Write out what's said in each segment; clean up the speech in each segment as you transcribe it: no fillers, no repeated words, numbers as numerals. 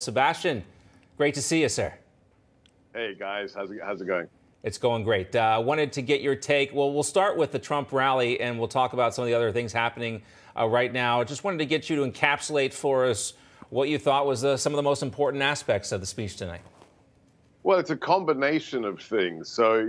Sebastian, great to see you, sir. Hey, guys. How's it going? It's going great. Wanted to get your take. Well, we'll start with the Trump rally, and we'll talk about some of the other things happening right now. Just wanted to get you to encapsulate for us what you thought was some of the most important aspects of the speech tonight. Well, it's a combination of things. So,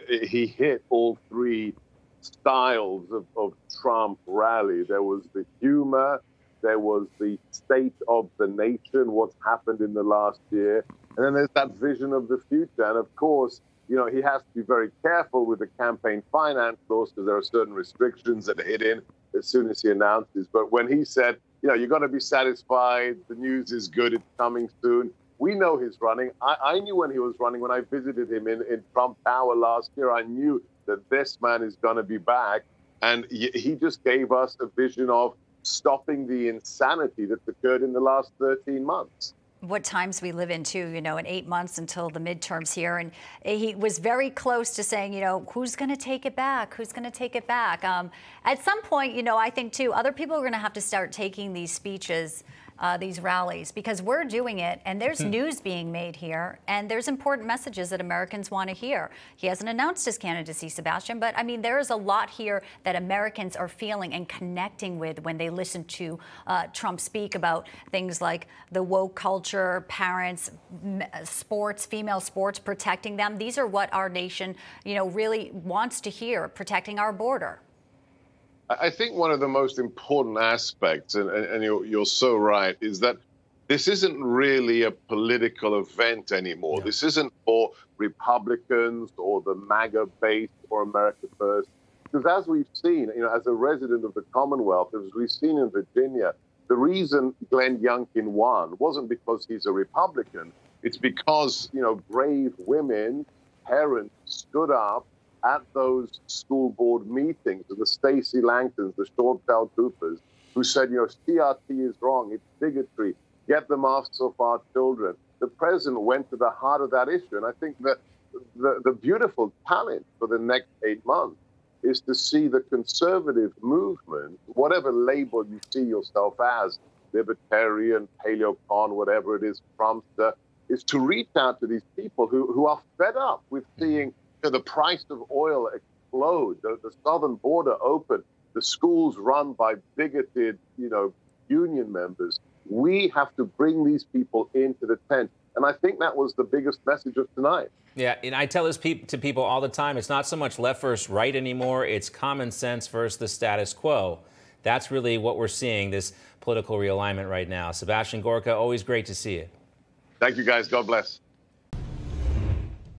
he hit all three styles of Trump rally. There was the humor, there was the state of the nation, what's happened in the last year, and then there's that vision of the future. And of course, he has to be very careful with the campaign finance laws because there are certain restrictions that hit in as soon as he announces. But when he said, you're going to be satisfied, the news is good, it's coming soon. We know he's running. I knew when he was running, when I visited him in Trump Tower last year, I knew that this man is going to be back. And he just gave us a vision of stopping the insanity that's occurred in the last 13 months. What times we live in, too, in 8 months until the midterms here. And he was very close to saying, who's going to take it back? Who's going to take it back? At some point, I think, too, other people are going to have to start taking these speeches, these rallies, because we're doing it, and there's news being made here, and there's important messages that Americans want to hear. He hasn't announced his candidacy, Sebastian, but, I mean, there is a lot here that Americans are feeling and connecting with when they listen to Trump speak about things like the woke culture, parents, sports, female sports, protecting them. These are what our nation, really wants to hear, protecting our border. I think one of the most important aspects, and you're so right, is that this isn't really a political event anymore. Yeah. This isn't for Republicans or the MAGA base or America First. Because as we've seen, as a resident of the Commonwealth, as we've seen in Virginia, the reason Glenn Youngkin won wasn't because he's a Republican. It's because, brave women, parents stood up at those school board meetings, the Stacey Langtons, the Shortell Coopers, who said, CRT is wrong, it's bigotry, get them off of our children. The president went to the heart of that issue. And I think that the beautiful challenge for the next 8 months is to see the conservative movement, whatever label you see yourself as, libertarian, paleocon, whatever it is, Trumpster, is to reach out to these people who are fed up with seeing the price of oil explode, the southern border open, the schools run by bigoted, union members. We have to bring these people into the tent. And I think that was the biggest message of tonight. Yeah, and I tell this to people all the time, it's not so much left versus right anymore, it's common sense versus the status quo. That's really what we're seeing, this political realignment right now. Sebastian Gorka, always great to see you. Thank you, guys. God bless.